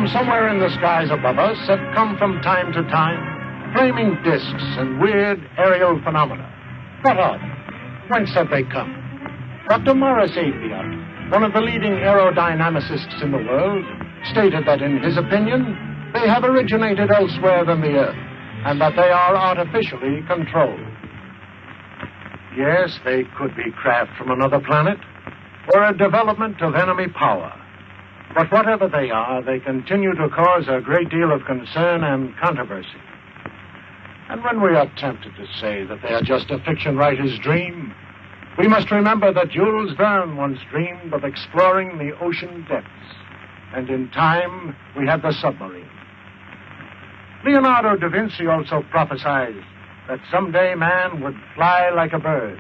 From somewhere in the skies above us have come from time to time flaming discs and weird aerial phenomena. What are they? Whence have they come? Dr. Morris Apiot, one of the leading aerodynamicists in the world, stated that in his opinion, they have originated elsewhere than the Earth, and that they are artificially controlled. Yes, they could be craft from another planet, or a development of enemy power. But whatever they are, they continue to cause a great deal of concern and controversy. And when we are tempted to say that they are just a fiction writer's dream, we must remember that Jules Verne once dreamed of exploring the ocean depths, and in time we had the submarine. Leonardo da Vinci also prophesied that someday man would fly like a bird.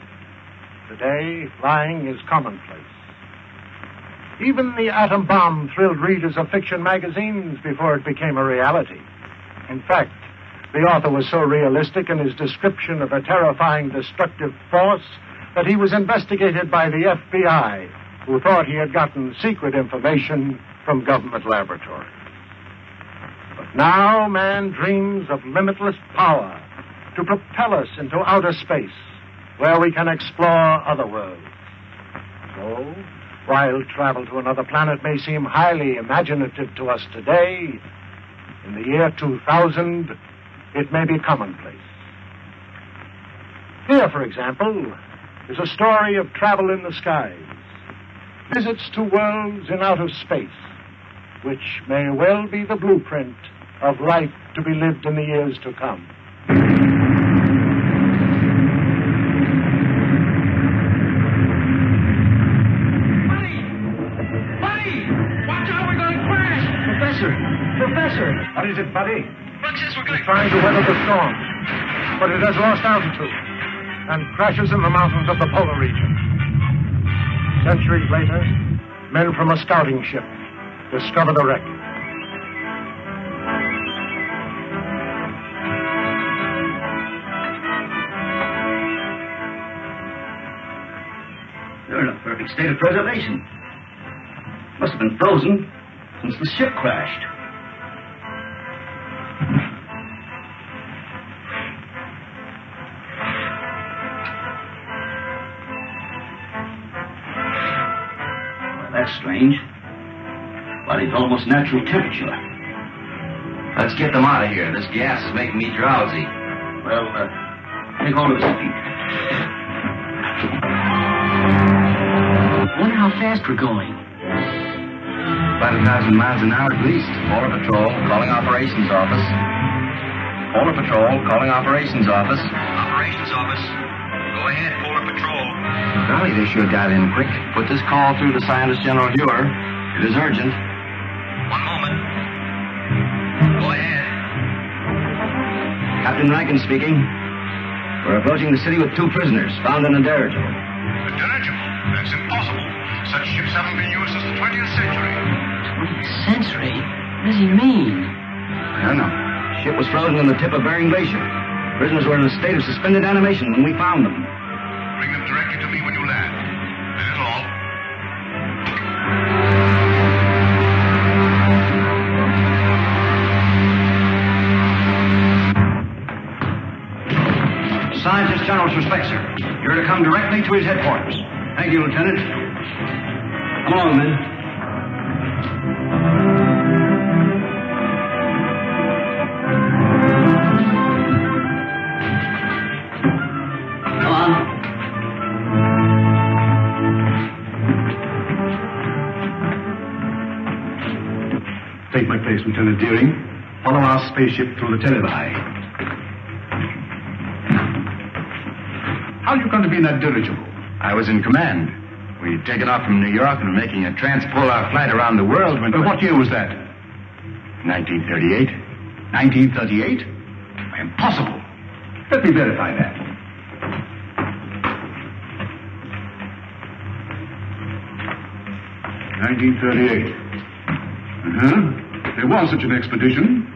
Today, flying is commonplace. Even the atom bomb thrilled readers of fiction magazines before it became a reality. In fact, the author was so realistic in his description of a terrifying destructive force that he was investigated by the FBI, who thought he had gotten secret information from government laboratories. But now man dreams of limitless power to propel us into outer space, where we can explore other worlds. So, while travel to another planet may seem highly imaginative to us today, in the year 2000, it may be commonplace. Here, for example, is a story of travel in the skies, visits to worlds in outer space, which may well be the blueprint of life to be lived in the years to come. Professor! What is it, Buddy? Look, says we're going... Trying to weather the storm, but it has lost altitude and crashes in the mountains of the polar region. Centuries later, men from a scouting ship discover the wreck. They're in a perfect state of preservation. Must have been frozen since the ship crashed. That's strange. Body's almost natural temperature. Let's get them out of here. This gas is making me drowsy. Well, take hold of his feet. Wonder how fast we're going. About 1,000 miles an hour at least. Polar Patrol, calling Operations Office. Polar Patrol, calling Operations Office. Operations Office. Go ahead, Polar Patrol. Golly, they sure got in quick. Put this call through the Scientist General Viewer. It is urgent. One moment. Go ahead. Captain Rankin speaking. We're approaching the city with 2 prisoners found in a dirigible. A dirigible? That's impossible. Such ships haven't been used since the 20th century. 20th century? What does he mean? I don't know. The ship was frozen on the tip of Bering Glacier. Prisoners were in a state of suspended animation when we found them. Bring them directly to me when you land. That is all. Scientist General's respect, sir. You're to come directly to his headquarters. Thank you, Lieutenant. Come along, men. Come on. Take my place, Lieutenant Deering. Follow our spaceship through the televi. How are you going to be in that dirigible? I was in command. We'd taken off from New York and were making a transpolar flight around the world when... What year was that? 1938. 1938? Impossible. Let me verify that. (1938). There was such an expedition.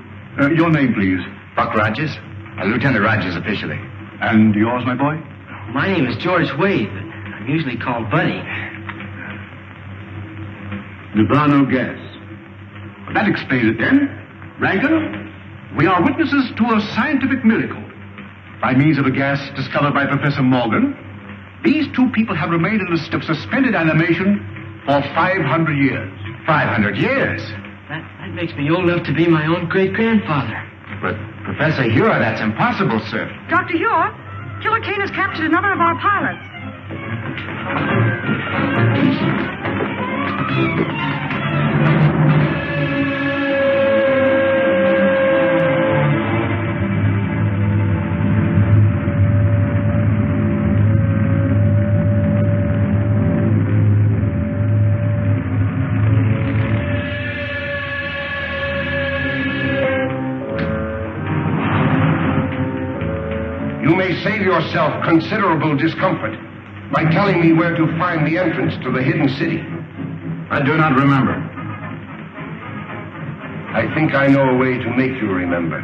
Your name, please. Buck Rogers. Lieutenant Rogers officially. And yours, my boy? My name is George Wade, but I'm usually called Buddy. Nirvana gas. Well, that explains it then. Rankin, we are witnesses to a scientific miracle. By means of a gas discovered by Professor Morgan, these two people have remained in a state of suspended animation for 500 years. 500 years? That makes me old enough to be my own great-grandfather. But, Professor Hure, that's impossible, sir. Dr. Hure, Killer Kane has captured another of our pilots. You may save yourself considerable discomfort by telling me where to find the entrance to the hidden city. I do not remember. I think I know a way to make you remember.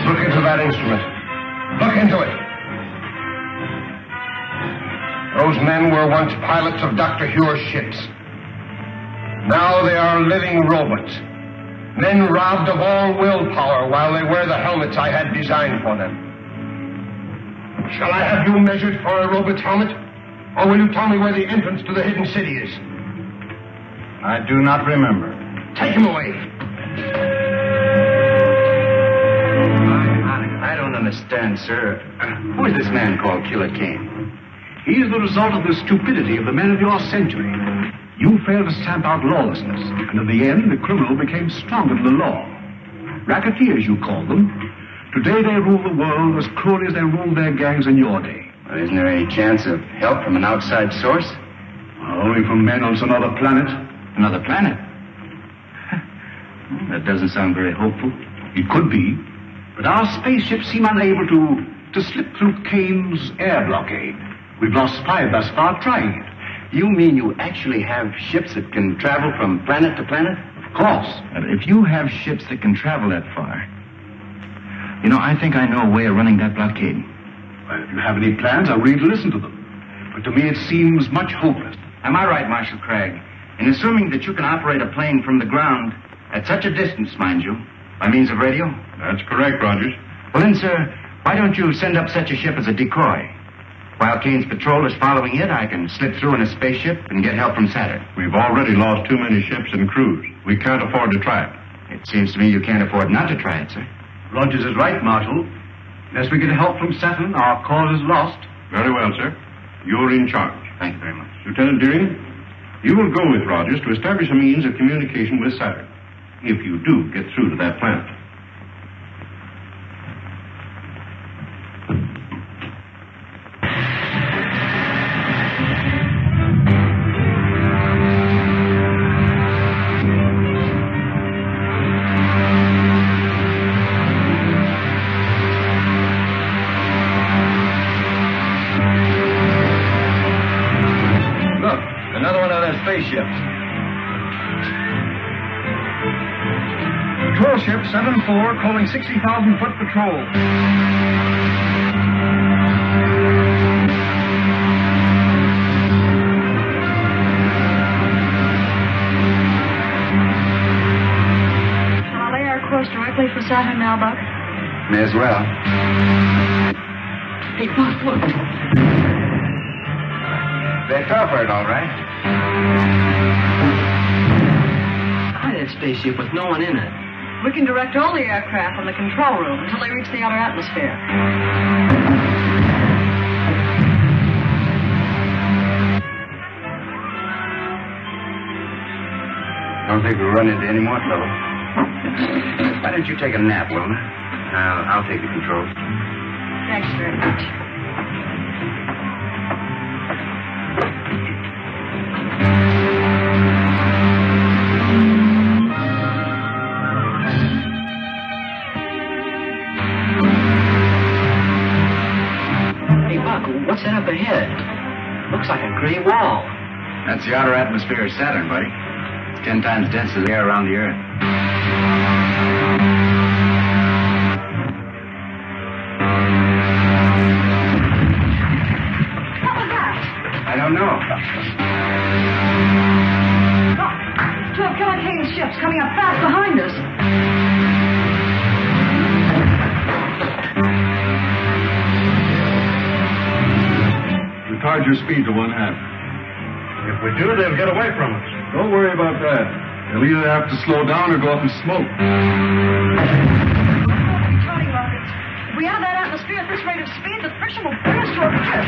Look into that instrument. Look into it. Those men were once pilots of Dr. Hure's ships. Now they are living robots. Men robbed of all willpower while they wear the helmets I had designed for them. Shall I have you measured for a robot's helmet? Or will you tell me where the entrance to the hidden city is? I do not remember. Take him away. I don't understand, sir. Who is this man called Killer Kane? He is the result of the stupidity of the men of your century. You failed to stamp out lawlessness, and in the end, the criminal became stronger than the law. Racketeers, you call them. Today, they rule the world as cruelly as they ruled their gangs in your day. Well, isn't there any chance of help from an outside source? Only from men on some other planet. Another planet? That doesn't sound very hopeful. It could be, but our spaceships seem unable to slip through Kane's air blockade. We've lost 5 thus far trying it. You mean you actually have ships that can travel from planet to planet? Of course. If you have ships that can travel that far, I think I know a way of running that blockade. Well, if you have any plans, I'm ready to listen to them. But to me, it seems much hopeless. Am I right, Marshal Craig, in assuming that you can operate a plane from the ground at such a distance, mind you, by means of radio? That's correct, Rogers. Well, then, sir, why don't you send up such a ship as a decoy? While Kane's patrol is following it, I can slip through in a spaceship and get help from Saturn. We've already lost too many ships and crews. We can't afford to try it. It seems to me you can't afford not to try it, sir. Rogers is right, Marshal. Unless we get help from Saturn, our cause is lost. Very well, sir. You're in charge. Thank you very much. Lieutenant Deering, you will go with Rogers to establish a means of communication with Saturn, if you do get through to that planet. Spaceships. Patrol ship 7-4 calling 60,000-foot patrol. Shall I lay our course directly for Saturn now, Buck? May as well. Hey, Buck, look. They fell for it, all right. Try that spaceship with no one in it. We can direct all the aircraft from the control room until they reach the outer atmosphere. Don't think we'll run into any more trouble. Why don't you take a nap, Wilma? I'll take the controls. Thanks very much. What's that up ahead? Looks like a gray wall. That's the outer atmosphere of Saturn, buddy. It's 10 times denser than the air around the Earth. don't know. Look, two of Killer Kane's ships coming up fast behind us. Retard your speed to 1/2. If we do, they'll get away from us. Don't worry about that. They'll either have to slow down or go up in smoke. Returning rockets. If we enter that atmosphere at this rate of speed, the friction will bring us to a cliff.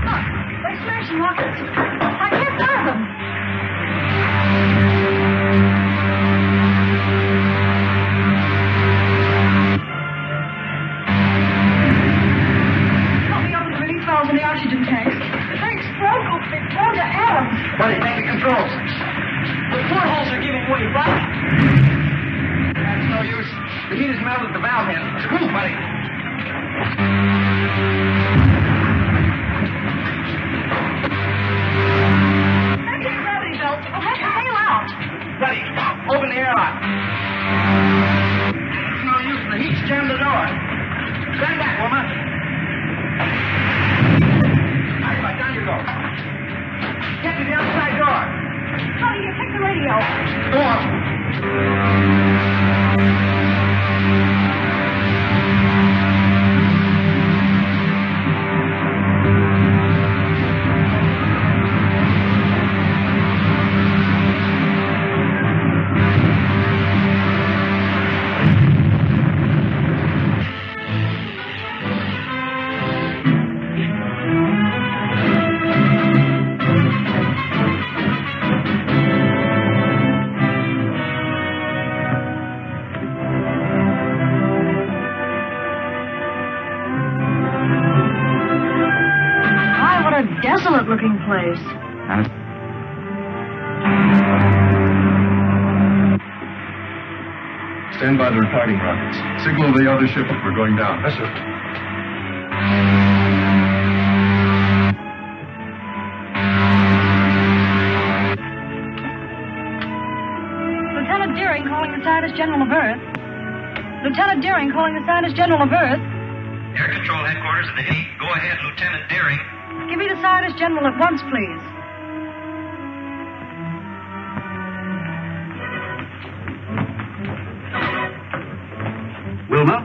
Look, they smashed some rockets. I can't fire them. Help me open the release valves in the oxygen tanks. If they explode, we'll be blown to atoms. Buddy, take the controls. The portholes are giving way, right? That's no use. The heat has melted the valve in. Move, buddy. Anti-gravity belts will have to bail out. Buddy, open the airlock. It's no use. The heat's jammed the door. Stand back, woman. Right, down you go. Get to the outside door. Honey, you take the radio. Go on. Desolate-looking place. Stand by the retarding rockets. Signal the other ship if we're going down. Yes, sir. Lieutenant Deering calling the Scientist General of Earth. Lieutenant Deering calling the Scientist General of Earth. Air Control Headquarters at the Navy. Go ahead, Lieutenant Deering. Give me the Scientist General at once, please. Wilma,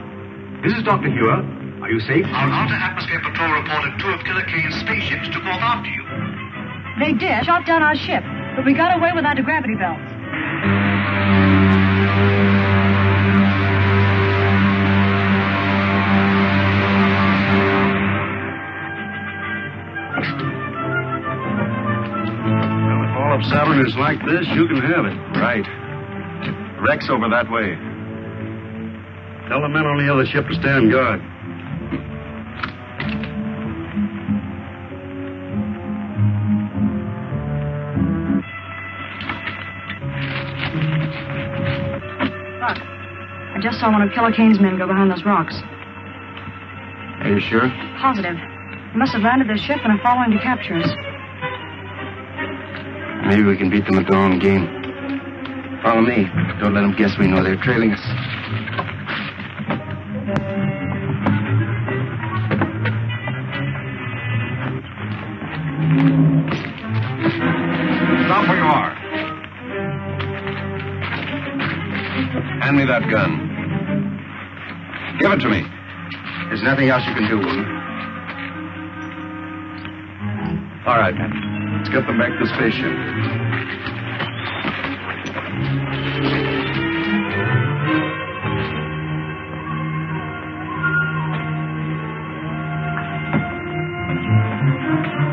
this is Dr. Hewer. Are you safe? Our Outer Atmosphere Patrol reported two of Killer Kane's spaceships took off after you. They did. Shot down our ship, but we got away with anti-gravity belts. If Saturn is like this, you can have it. Right. Wreck's over that way. Tell the men on the other ship to stand guard. Look, I just saw one of Killer Kane's men go behind those rocks. Are you sure? Positive. They must have landed their ship and are following to capture us. Maybe we can beat them at their own game. Follow me. Don't let them guess we know they're trailing us. Stop where you are. Hand me that gun. Give it to me. There's nothing else you can do, Wilma. All right. Let's get them back to the spaceship.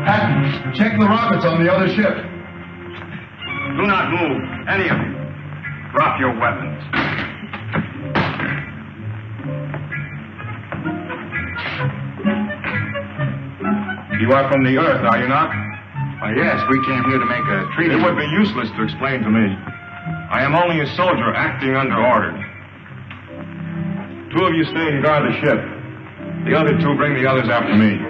Patton, check the rockets on the other ship. Do not move, any of you. Drop your weapons. You are from the Earth, are you not? Yes, we came here to make a treaty. It would be useless to explain to me. I am only a soldier acting under orders. Two of you stay and guard the ship. The other two bring the others after me.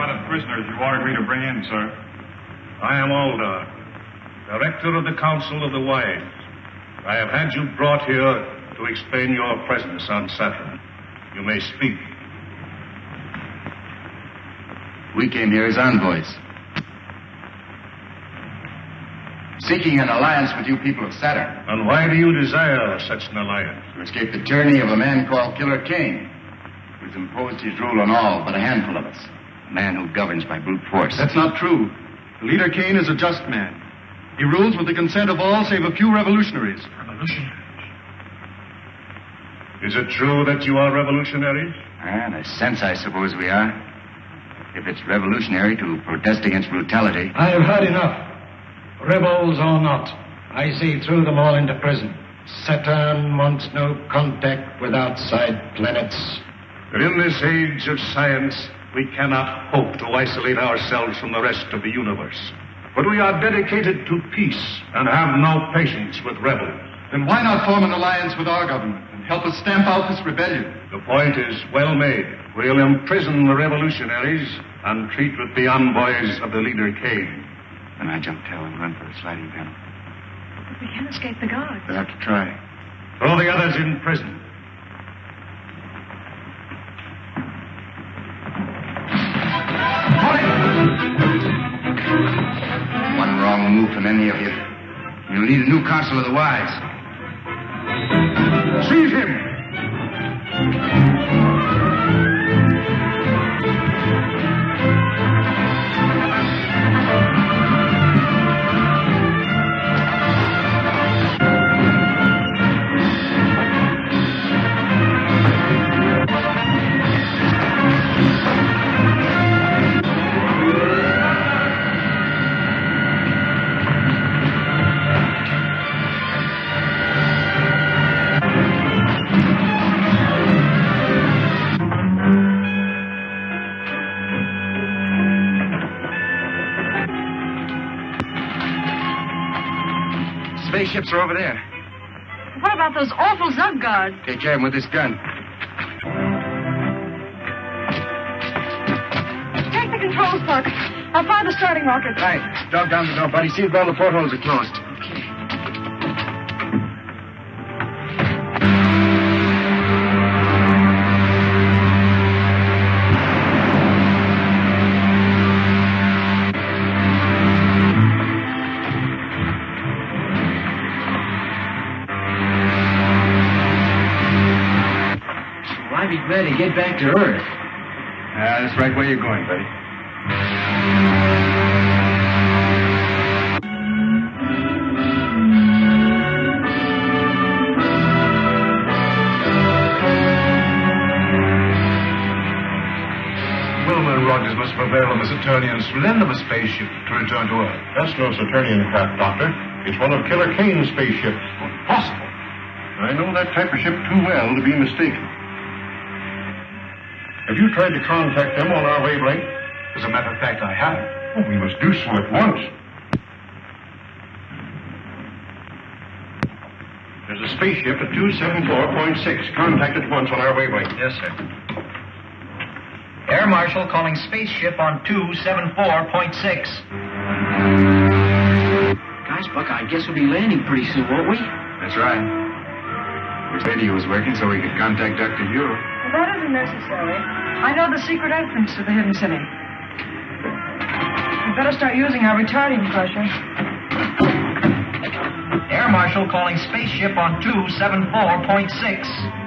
are the prisoners you ordered me to bring in, sir? I am Aldar, Director of the Council of the Wise. I have had you brought here to explain your presence on Saturn. You may speak. We came here as envoys, seeking an alliance with you people of Saturn. And why do you desire such an alliance? To escape the tyranny of a man called Killer Kane, who's imposed his rule on all but a handful of us. A man who governs by brute force. That's not true. The leader Kane is a just man. He rules with the consent of all save a few revolutionaries. Revolutionaries? Is it true that you are revolutionaries? In a sense, I suppose we are. If it's revolutionary to protest against brutality. I have had enough. Rebels or not, I see through them all into prison. Saturn wants no contact with outside planets. But in this age of science, we cannot hope to isolate ourselves from the rest of the universe. But we are dedicated to peace and have no patience with rebels. Then why not form an alliance with our government and help us stamp out this rebellion? The point is well made. We'll imprison the revolutionaries and treat with the envoys of the leader Kane. Then I jump tail and run for the sliding panel. But we can't escape the guards. We'll have to try. Throw the others in prison. One wrong move from any of you, you'll need a new Council of the Wise. Seize him! Spaceships are over there. What about those awful Zug guards? Take care of them with this gun. Take the controls, Buck. I'll fire the starting rocket. Right. Dog down the door, buddy. See if all the portholes are closed. Okay. I'd be glad to get back to Earth. That's right where you're going, buddy. Wilma and Rogers must prevail on the Saturnians to lend them a spaceship to return to Earth. That's no Saturnian craft, Doctor. It's one of Killer Kane's spaceships. Impossible. I know that type of ship too well to be mistaken. Have you tried to contact them on our wavelength? As a matter of fact, I have. Oh, we must do so at once. There's a spaceship at 274.6. Contact at once on our wavelength. Yes, sir. Air Marshal calling spaceship on 274.6. Gosh, Buck, I guess we'll be landing pretty soon, won't we? That's right. Wish radio was working so we could contact Dr. Hugh. Well, that isn't necessary. I know the secret entrance to the hidden city. We'd better start using our retarding pressure. Air Marshal calling spaceship on 274.6.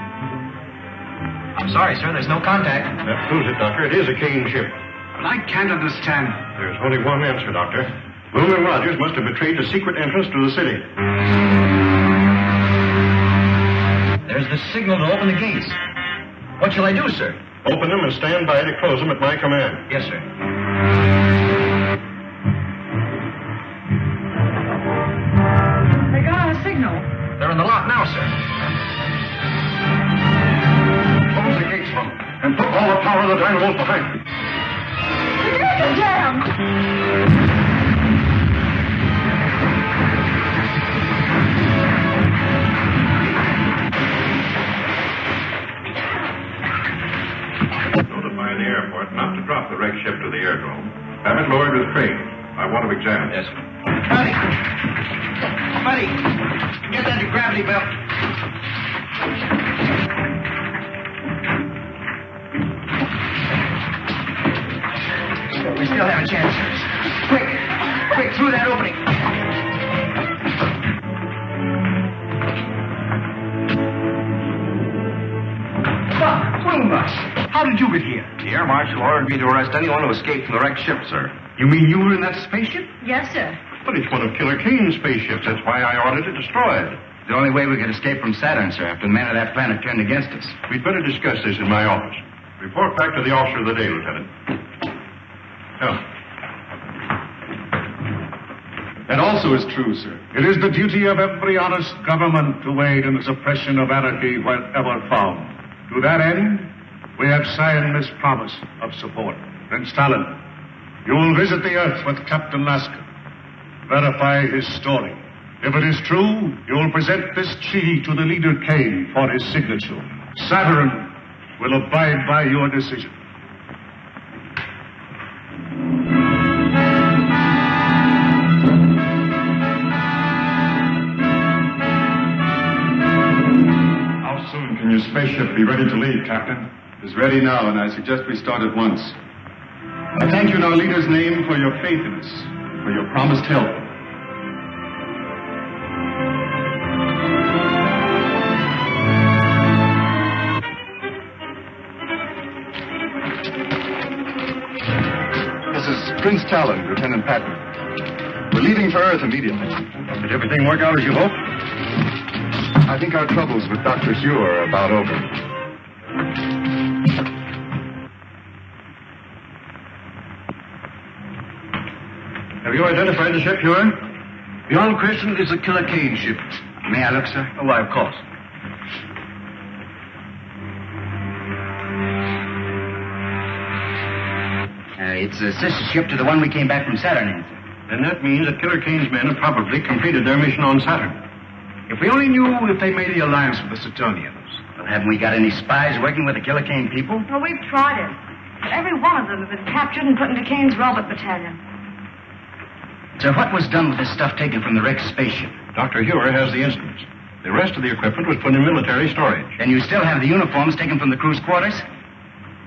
I'm sorry, sir, there's no contact. That proves it, Doctor. It is a Kane ship. But I can't understand. There's only one answer, Doctor. Boone and Rogers must have betrayed the secret entrance to the city. There's the signal to open the gates. What shall I do, sir? Open them and stand by to close them at my command. Yes, sir. They got our signal. They're in the lock now, sir. Close the gates from them and put all the power of the dynamos behind them. The gates are jammed. Notify the airport not to drop the wreck ship to the the airdrome. Have it lowered with crane. I want to examine it. Yes, sir. Buddy, get that gravity belt. We still have a chance. Quick, through that opening. How did you get here? The Air Marshal ordered me to arrest anyone who escaped from the wrecked ship, sir. You mean you were in that spaceship? Yes, sir. But it's one of Killer Kane's spaceships. That's why I ordered it destroyed. The only way we could escape from Saturn, sir, after the men of that planet turned against us. We'd better discuss this in my office. Report back to the officer of the day, Lieutenant. Come. That also is true, sir. It is the duty of every honest government to aid in the suppression of anarchy wherever found. To that end, we have signed this promise of support. Prince Talon, you will visit the Earth with Captain Lasker. Verify his story. If it is true, you will present this treaty to the leader Kane for his signature. Saturn will abide by your decision. How soon can your spaceship be ready to leave, Captain? It's ready now, and I suggest we start at once. I thank you in our leader's name for your faith in us, for your promised help. This is Prince Talon, Lieutenant Patton. We're leaving for Earth immediately. Did everything work out as you hoped? I think our troubles with Dr. Hugh are about over. Have you identified the ship, Huron? Beyond question, it's a Killer Kane ship. May I look, sir? Oh, why, of course. It's a sister ship to the one we came back from Saturn in. Then that means that Killer Kane's men have probably completed their mission on Saturn. If we only knew if they made the alliance with the Saturnians. Well, haven't we got any spies working with the Killer Kane people? Well, we've tried it. But every one of them have been captured and put into Kane's robot battalion. So what was done with this stuff taken from the wrecked spaceship? Dr. Hewer has the instruments. The rest of the equipment was put in military storage. Then you still have the uniforms taken from the crew's quarters?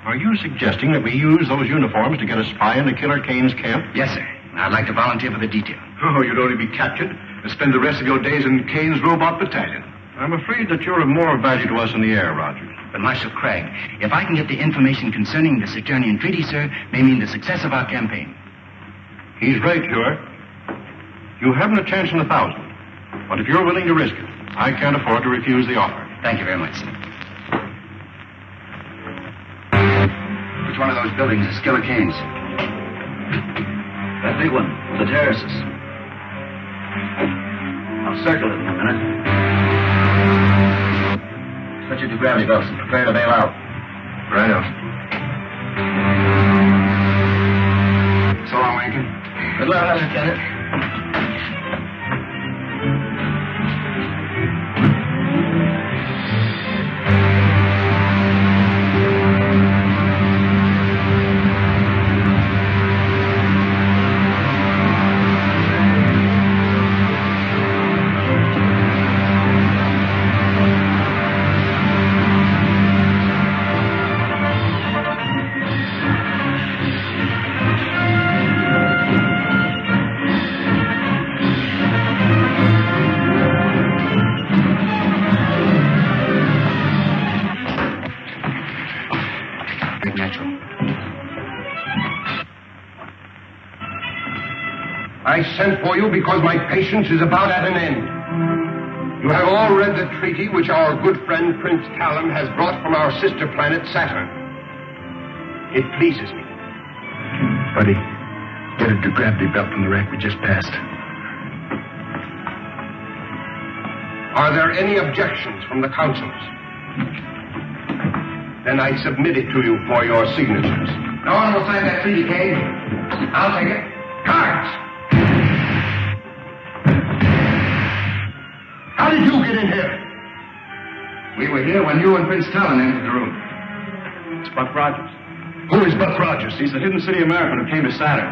Are you suggesting that we use those uniforms to get a spy into Killer Kane's camp? Yes, sir. I'd like to volunteer for the detail. Oh, you'd only be captured and spend the rest of your days in Kane's robot battalion. I'm afraid that you're of more value to us in the air, Rogers. But, Marshal Craig, if I can get the information concerning the Saturnian treaty, sir, may mean the success of our campaign. He's right, Hewer. You haven't a chance in 1,000. But if you're willing to risk it, I can't afford to refuse the offer. Thank you very much, sir. Which one of those buildings is Killer Kane's? That big one, the terraces. I'll circle it in a minute. Switch it to gravity belts and prepare to bail out. Righto. So long, Lincoln. Good luck, Lieutenant. I sent for you because my patience is about at an end. You have all read the treaty which our good friend Prince Talon has brought from our sister planet Saturn. It pleases me. Buddy, get a gravity belt from the wreck we just passed. Are there any objections from the councils? Then I submit it to you for your signatures. No one will sign that treaty, Kane. I'll take it. Guards! How did you get in here? We were here when you and Prince Talon entered the room. It's Buck Rogers. Who is Buck Rogers? He's the Hidden City American who came to Saturn.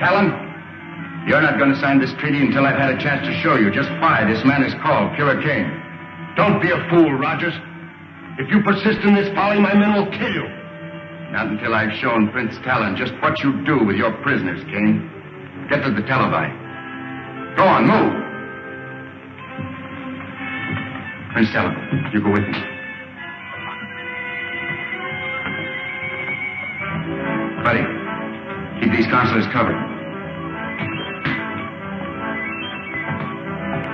Talon, you're not going to sign this treaty until I've had a chance to show you just why this man is called Killer Kane. Don't be a fool, Rogers. If you persist in this folly, my men will kill you. Not until I've shown Prince Talon just what you do with your prisoners, Kane. Get to the televi. Go on, move. Prince Talon, you go with me. Buddy, keep these consulars covered.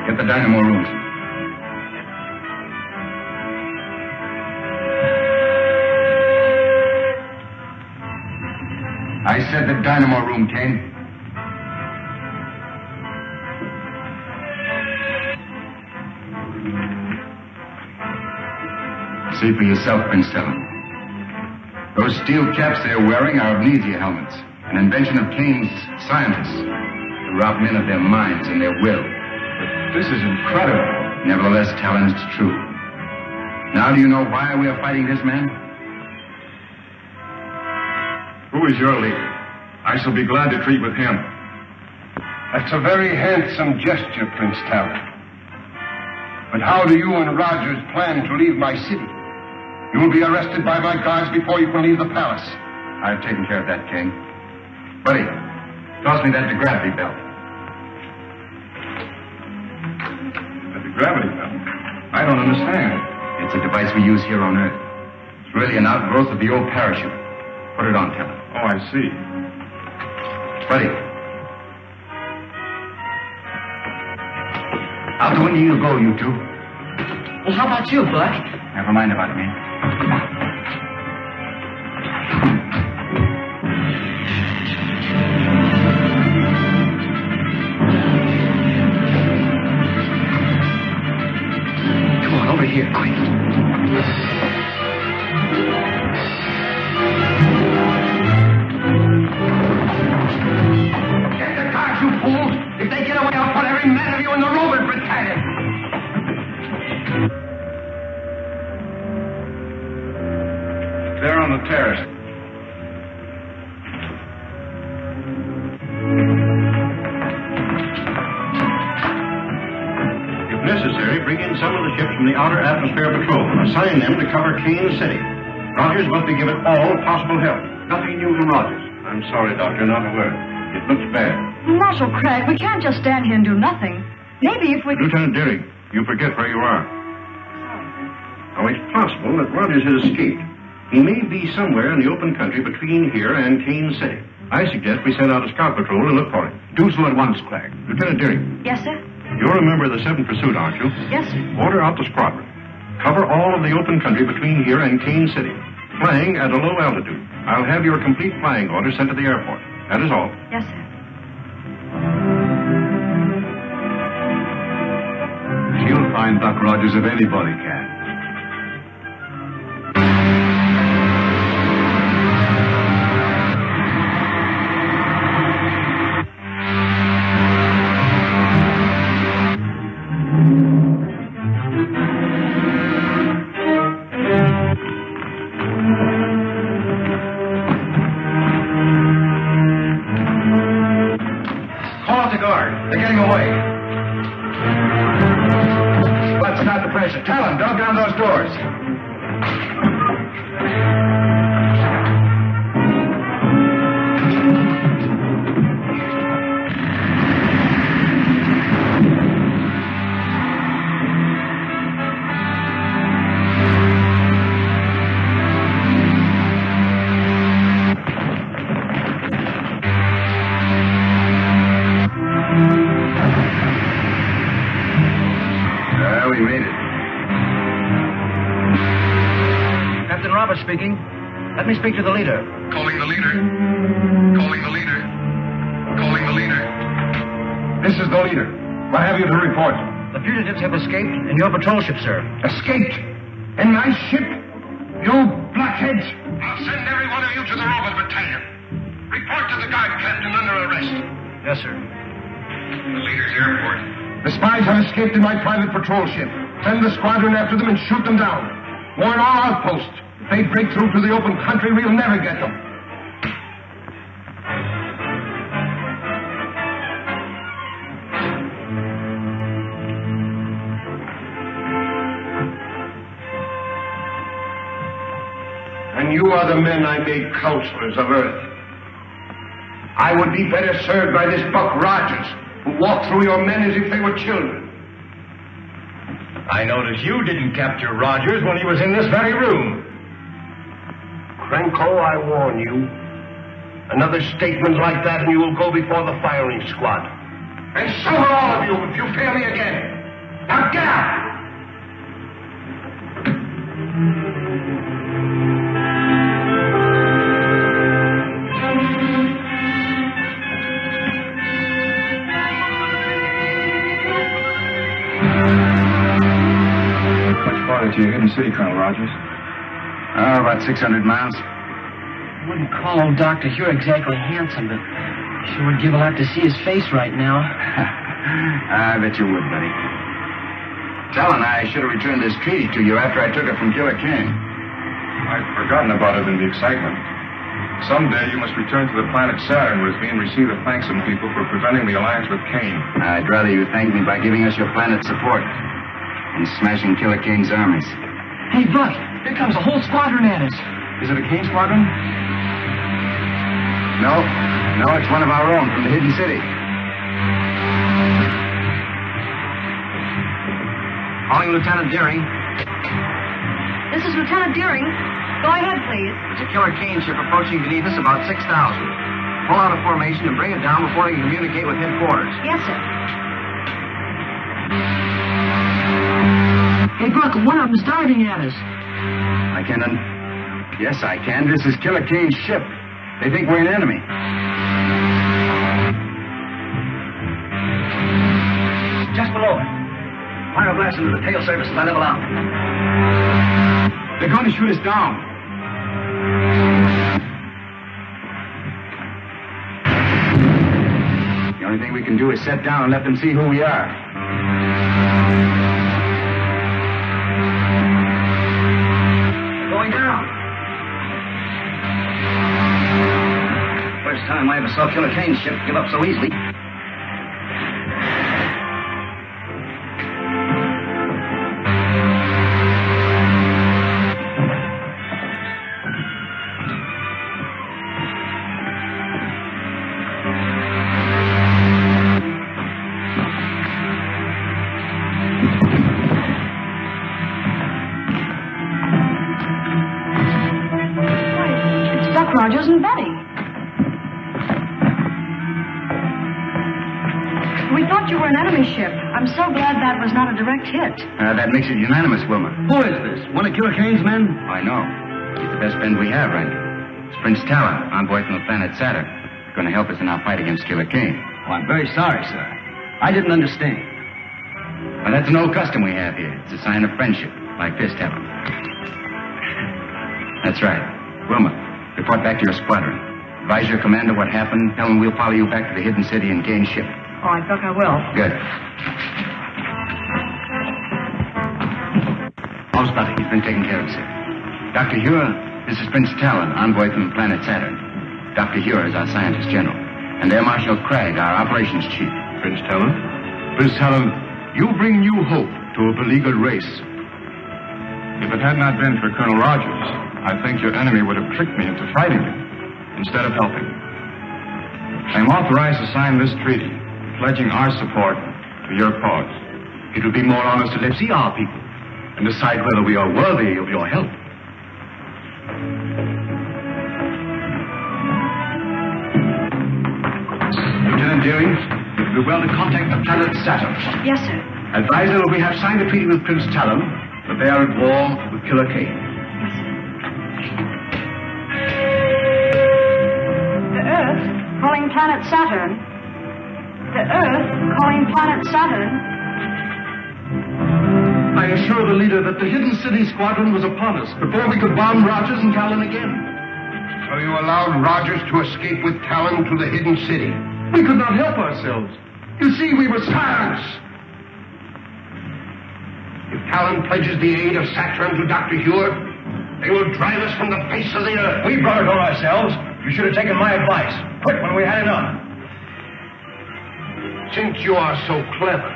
Get the dynamo rooms. I said the dynamo room, Kane. See for yourself, Prince Talon. Those steel caps they're wearing are amnesia helmets, an invention of Kane's scientists to rob men of their minds and their will. But this is incredible. Nevertheless, Talon, it's true. Now do you know why we are fighting this man? Who is your leader? I shall be glad to treat with him. That's a very handsome gesture, Prince Talon. But how do you and Rogers plan to leave my city? You will be arrested by my guards before you can leave the palace. I've taken care of that, King. Buddy, toss me that gravity belt. The gravity belt? I don't understand. It's a device we use here on Earth. It's really an outgrowth of the old parachute. Put it on, Talon. Oh, I see. Buddy. Out the window you go, you two. Well, how about you, Buck? Never mind about me. Come on, over here, quick. Get the cars, you fools! If they get away, I'll put every man of you in the Roman battalion! They're on the terrace. If necessary, bring in some of the ships from the Outer Atmosphere Patrol. Assign them to cover Kane City. Rogers must be given all possible help. Nothing new from Rogers. I'm sorry, Doctor, not a word. It looks bad. Marshal Craig, we can't just stand here and do nothing. Maybe if we... Lieutenant Deering, you forget where you are. Oh, it's possible that Rogers has escaped. He may be somewhere in the open country between here and Kane City. I suggest we send out a scout patrol to look for him. Do so at once, Craig. Lieutenant Deering. Yes, sir? You're a member of the 7th Pursuit, aren't you? Yes, sir. Order out the squadron. Cover all of the open country between here and Kane City. Flying at a low altitude. I'll have your complete flying orders sent to the airport. That is all. Yes, sir. She'll find Buck Rogers if anybody can. They're getting away. Let's start the pressure. Talon, drop down those doors. We made it. Captain Roberts speaking. Let me speak to the leader. Calling the leader. Calling the leader. Calling the leader. This is the leader. What have you to report? The fugitives have escaped in your patrol ship, sir. Escaped? In my ship? You blockheads! I'll send every one of you to the Roman battalion. Report to the guard captain under arrest. Yes, sir. The leader's airport. The spies have escaped in my private patrol ship. Send the squadron after them and shoot them down. Warn all outposts. If they break through to the open country, we'll never get them. And you are the men I made counselors of Earth. I would be better served by this Buck Rogers, who walked through your men as if they were children. I notice you didn't capture Rogers when he was in this very room. Krenko, I warn you. Another statement like that and you will go before the firing squad. And so will all of you if you fail me again. Now get out! To your hidden city, Colonel Rogers? Oh, about 600 miles. I wouldn't call old Dr. Hugh exactly handsome, but sure would give a lot to see his face right now. I bet you would, buddy. Talon, I should have returned this treaty to you after I took it from Killer Kane. I'd forgotten about it in the excitement. Someday you must return to the planet Saturn with me and receive the thanks of people for preventing the alliance with Kane. I'd rather you thank me by giving us your planet's support and smashing Killer Kane's armies. Hey, Buck, here comes a whole squadron at us. Is it a Kane squadron? No, it's one of our own from the hidden city. Calling Lieutenant Deering. This is Lieutenant Deering. Go ahead, please. There's a Killer Kane ship approaching beneath us about 6,000. Pull out a formation and bring it down before they can communicate with headquarters. Yes, sir. Hey, Buck, one of them's diving at us. I can. Yes, I can. This is Killer Kane's ship. They think we're an enemy. Just below it. Fire a blast into the tail surface as I level out. They're going to shoot us down. The only thing we can do is set down and let them see who we are. Going down. First time I ever saw Killer Kane's ship give up so easily. Rogers and Betty. We thought you were an enemy ship. I'm so glad that was not a direct hit. That makes it unanimous, Wilma. Who is this? One of Killer Kane's men? I know. He's the best friend we have, Randy. It's Prince Talon, envoy from the planet Saturn. Going to help us in our fight against Killer Kane. Oh, I'm very sorry, sir. I didn't understand. Well, that's an old custom we have here. It's a sign of friendship, like this, Talon. That's right. Wilma, report back to your squadron. Advise your commander what happened. Tell him we'll follow you back to the hidden city and Kane's ship. Oh, I think I will. Good. How's Buddy? He's been taken care of, sir. Dr. Hure, this is Prince Talon, envoy from the planet Saturn. Dr. Hure is our scientist general. And Air Marshal Craig, our operations chief. Prince Talon? Prince Talon, you bring new hope to a beleaguered race. If it had not been for Colonel Rogers, I think your enemy would have tricked me into fighting him instead of helping. I am authorized to sign this treaty, pledging our support to your cause. It would be more honest to let see our people and decide whether we are worthy of your help. Lieutenant Deering, it would be well to contact the planet Saturn. Yes, sir. Advise them that we have signed a treaty with Prince Talon, but they are at war with Killer Kane. Yes, sir. The Earth calling planet Saturn. The Earth calling planet Saturn. I assure the leader that the hidden city squadron was upon us before we could bomb Rogers and Talon again. So you allowed Rogers to escape with Talon to the hidden city? We could not help ourselves. You see, we were silenced. If Talon pledges the aid of Saturn to Dr. Hure, They will drive us from the face of the earth. We brought it on ourselves. You should have taken my advice. Quit when we had enough. Since you are so clever,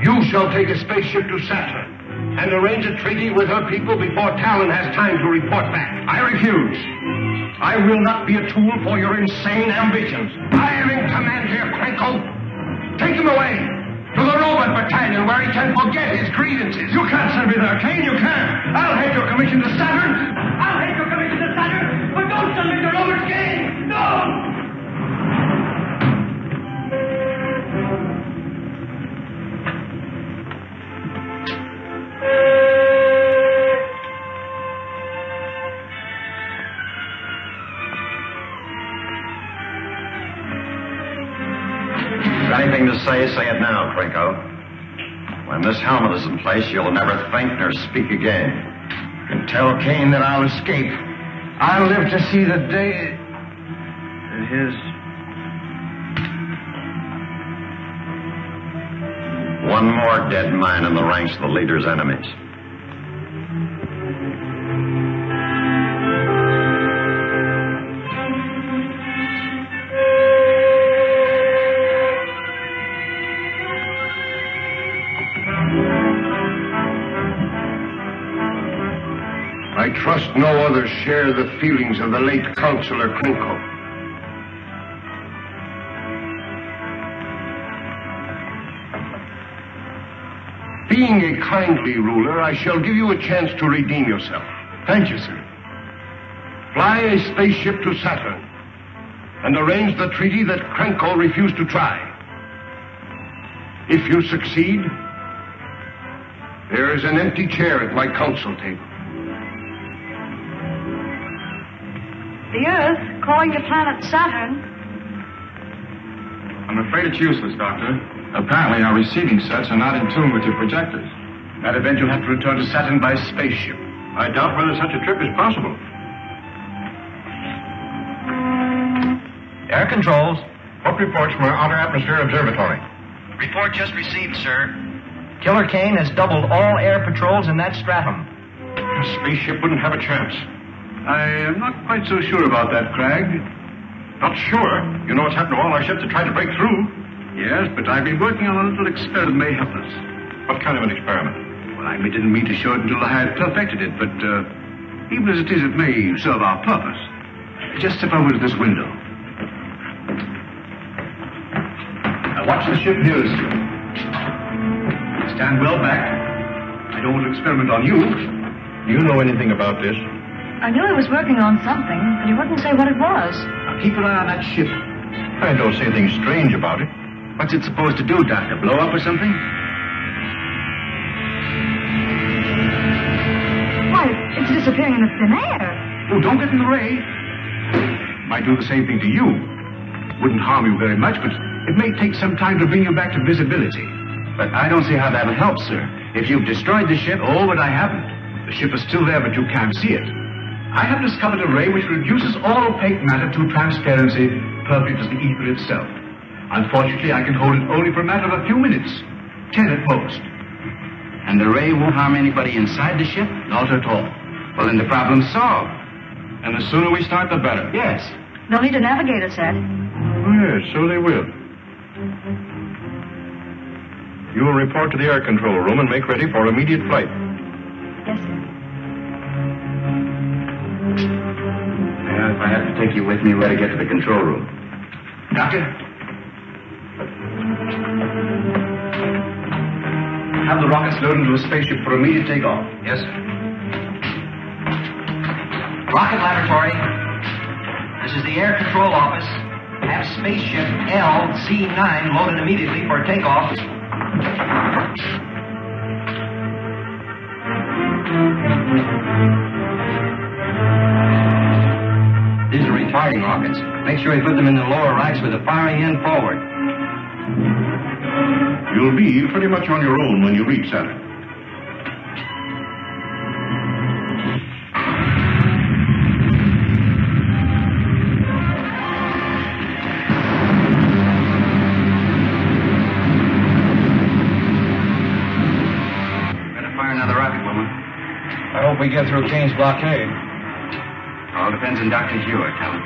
you shall take a spaceship to Saturn and arrange a treaty with her people before Talon has time to report back. I refuse. I will not be a tool for your insane ambitions. I am in command here, Cranko. Take him away to the robot battalion where he can forget his grievances. You can't send me there, Kane. You can't. I'll head your commission to Saturn. I'll head your commission to Saturn, but don't send me to Robert Kane. No! Anything to say it now, Crinko. When this helmet is in place, you'll never think nor speak again. You can tell Kane that I'll escape. I'll live to see the day that his... One more dead man in the ranks of the leader's enemies. I trust no others share the feelings of the late Counselor Crinko. Being a kindly ruler, I shall give you a chance to redeem yourself. Thank you, sir. Fly a spaceship to Saturn and arrange the treaty that Cranko refused to try. If you succeed, there is an empty chair at my council table. The Earth, calling the planet Saturn. I'm afraid it's useless, Doctor. Apparently our receiving sets are not in tune with your projectors. In that event, you'll have to return to Saturn by spaceship. I doubt whether such a trip is possible. Air controls. What reports from our Outer Atmosphere Observatory? Report just received, sir. Killer Kane has doubled all air patrols in that stratum. A spaceship wouldn't have a chance. I am not quite so sure about that, Cragg. Not sure? You know what's happened to all our ships that tried to break through. Yes, but I've been working on a little experiment that may help us. What kind of an experiment? Well, I didn't mean to show it until I had perfected it, but even as it is, it may serve our purpose. Just step over to this window. Now watch the ship nearest you. Stand well back. I don't want to experiment on you. Do you know anything about this? I knew he was working on something, but he wouldn't say what it was. Now keep an eye on that ship. I don't see anything strange about it. What's it supposed to do, Doctor? Blow up or something? Why, it's disappearing in the thin air. Oh, don't get in the way. Might do the same thing to you. Wouldn't harm you very much, but it may take some time to bring you back to visibility. But I don't see how that'll help, sir. If you've destroyed the ship... Oh, but I haven't. The ship is still there, but you can't see it. I have discovered a ray which reduces all opaque matter to transparency, perfect as the ether itself. Unfortunately, I can hold it only for a matter of a few minutes. 10 at most. And the ray won't harm anybody inside the ship? Not at all. Well, then the problem's solved. And the sooner we start, the better. Yes. They'll need a navigator set. Oh, yes, so they will. You will report to the air control room and make ready for immediate flight. Yes, sir. Well, if I have to take you with me, we ought to get to the control room. Doctor? Have the rockets loaded into a spaceship for immediate takeoff. Yes, sir. Rocket laboratory. This is the air control office. Have spaceship LZ9 loaded immediately for takeoff. These are retarding rockets. Make sure you put them in the lower racks with the firing end forward. You'll be pretty much on your own when you reach Saturn. Better fire another rocket, woman. I hope we get through Kane's blockade? All depends on Dr. Hewitt, Helen.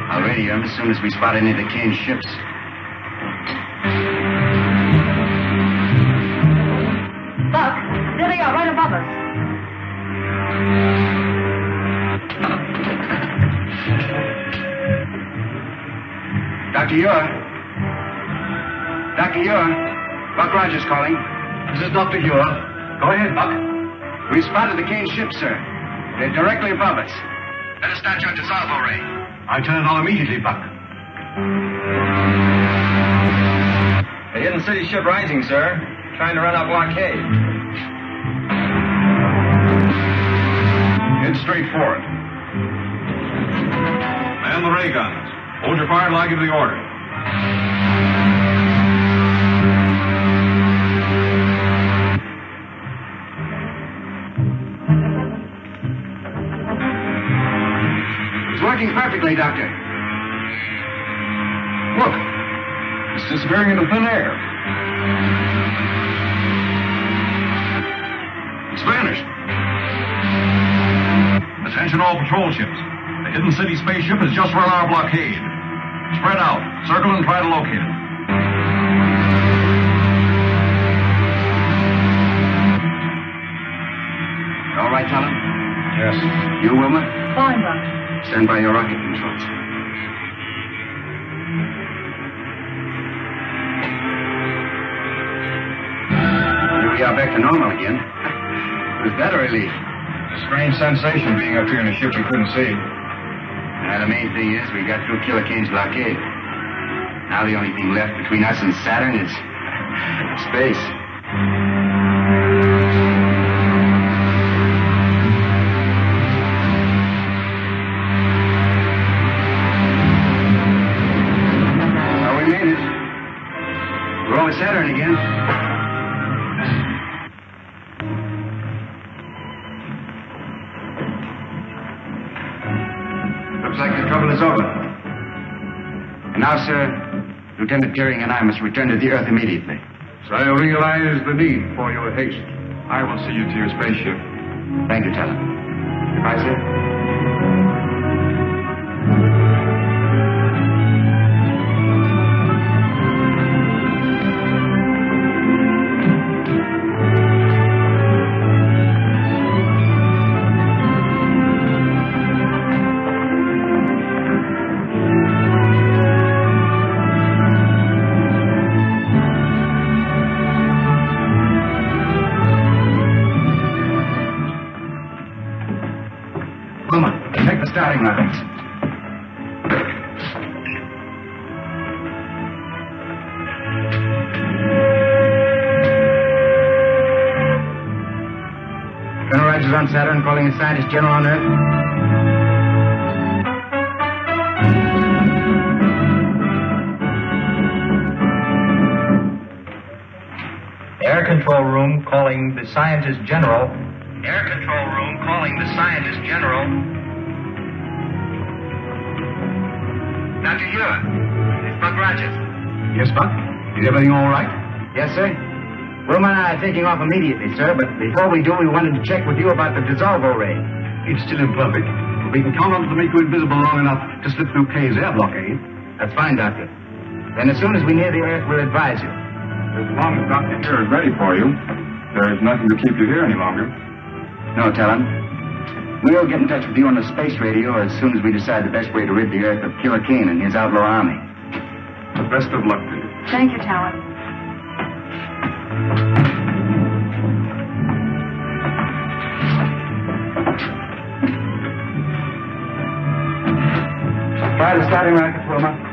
I'll radio him as soon as we spot any of the Kane's ships. Buck, there they are, right above us. Dr. Ure? Dr. Ure? Buck Rogers calling. This is Dr. Ure. Go ahead, Buck. We spotted the Kane ships, sir. They're directly above us. Let us start your dissolvo ray. I turn it on immediately, Buck. The hidden city ship rising, sir. Trying to run our blockade. Head straight for it. Man the ray guns. Hold your fire till I give the order. It's working perfectly, Doctor. Look. It's disappearing into thin air. It's vanished. Attention all patrol ships. The hidden city spaceship has just run our blockade. Spread out. Circle and try to locate it. All right, Helen? Yes. You, Wilma? Fine, Buck. Stand by your rocket controls. Here we are back to normal again. Was that a relief? It's a strange sensation being up here in a ship we couldn't see. The main thing is we got through Killer Kane's blockade. Now the only thing left between us and Saturn is space. Well, we made it. We're over Saturn again. Looks like the trouble is over. And now, sir, Lieutenant Deering and I must return to the Earth immediately. So I realize the need for your haste. I will see you to your spaceship. Thank you, Talon. Goodbye, sir. Starting rockets. Colonel Rogers on Saturn, calling the scientist general on Earth. Air control room calling the scientist general. Air control room calling the scientist general. Dr. Ure, it's Buck Rogers. Yes, Buck? Is everything all right? Yes, sir. Wilma and I are taking off immediately, sir, but before we do, we wanted to check with you about the dissolvo ray. It's still imperfect. We can count on it to make you invisible long enough to slip through Kane's air blockade. That's fine, Doctor. Then as soon as we near the Earth, we'll advise you. As long as Dr. Here is ready for you, there is nothing to keep you here any longer. No, Talon. We'll get in touch with you on the space radio as soon as we decide the best way to rid the Earth of Killer Kane and his outlaw army. The best of luck to you. Thank you, Talon. Fire the starting rockets, Wilma.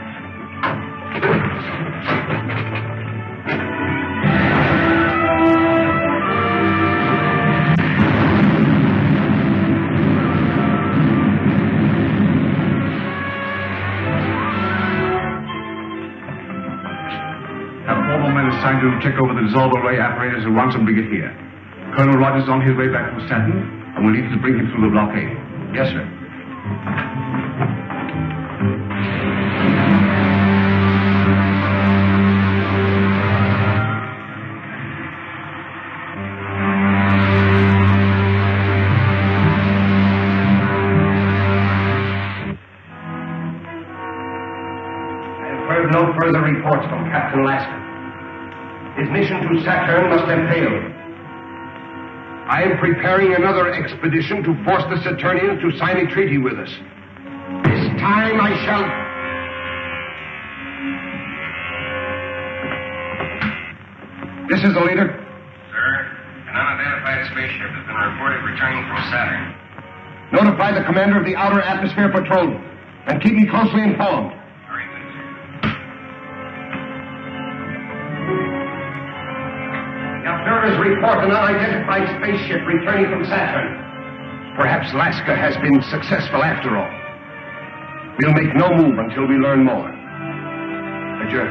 Assigned to check over the dissolver ray apparatus and once we get here. Colonel Rogers is on his way back from Saturn, and we'll need to bring him through the blockade. Yes, sir. Captain Lasker. His mission to Saturn must have failed. I am preparing another expedition to force the Saturnians to sign a treaty with us. This time I shall... This is the leader. Sir, an unidentified spaceship has been reported returning from Saturn. Notify the commander of the Outer Atmosphere Patrol and keep me closely informed. The observers report an unidentified spaceship returning from Saturn. Perhaps Lasker has been successful after all. We'll make no move until we learn more. Adjourn.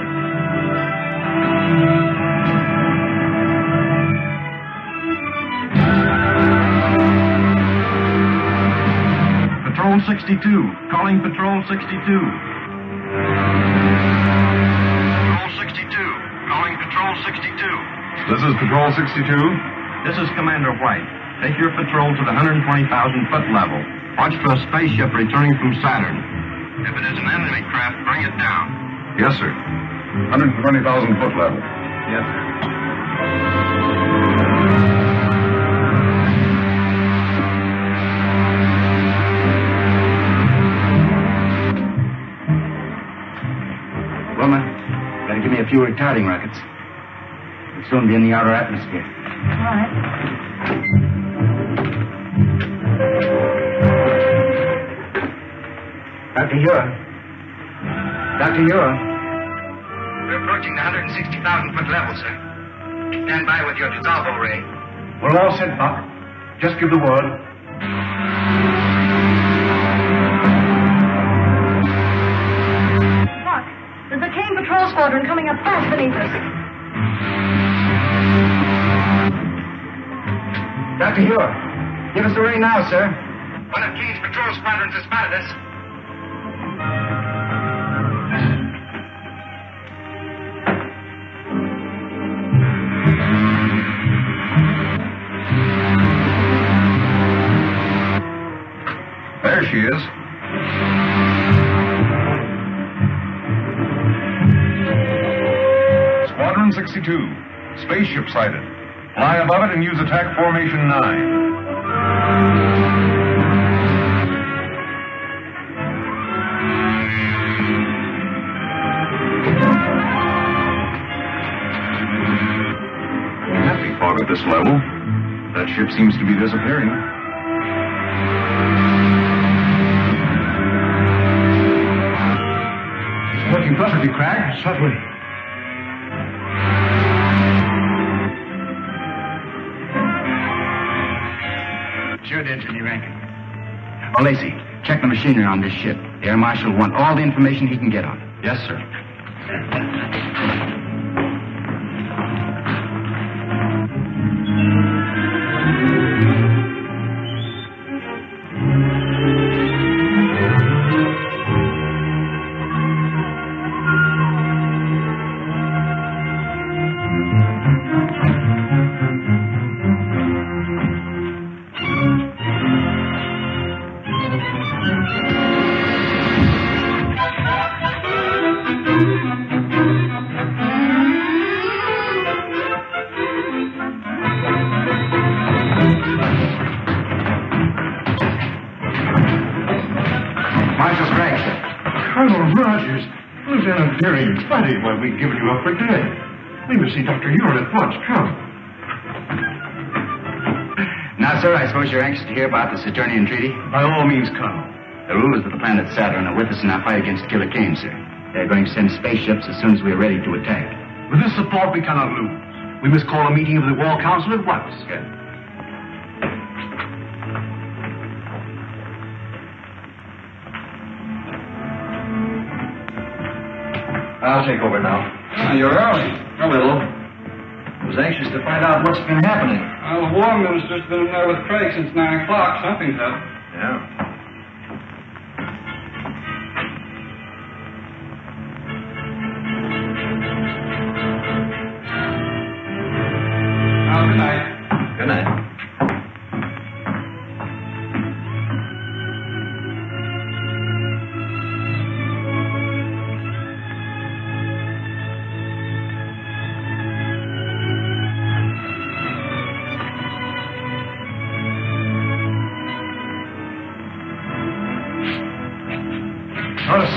Patrol 62. Calling Patrol 62. Patrol 62. Calling Patrol 62. This is Patrol 62. This is Commander White. Take your patrol to the 120,000-foot level. Watch for a spaceship returning from Saturn. If it is an enemy craft, bring it down. Yes, sir. 120,000-foot level. Yes, sir. Wilma, gotta give me a few retarding rockets. We'll soon be in the outer atmosphere. All right. Dr. Ura. Dr. Ura. We're approaching the 160,000-foot level, sir. Stand by with your dissolvo ray. We're all set, Buck. Just give the word. Buck, there's a Kane patrol squadron coming up fast beneath us. Dr. Ura, give us the ray now, sir. One of Kane's patrol squadrons has spotted us. There she is. Squadron 62. Spaceship sighted. Fly above it and use attack formation 9. Heavy fog at this level. That ship seems to be disappearing. Working perfectly, Crag. Certainly. Sure did, Jimmy Rankin. Oh, Lacey, check the machinery on this ship. The Air Marshal will want all the information he can get on it. Yes, sir. Plenty while we've given you up for dead. We must see Dr. Ura at once. Come. Now, sir, I suppose you're anxious to hear about the Saturnian treaty? By all means, come. The rulers of the planet Saturn are with us in our fight against Killer Kane, sir. They're going to send spaceships as soon as we're ready to attack. With this support, we cannot lose. We must call a meeting of the War Council at once. Good. I'll take over now. You're early. A little. I was anxious to find out what's been happening. Well, the War Minister's been in there with Craig since 9 o'clock. Something's up. Yeah. Good night. Good night.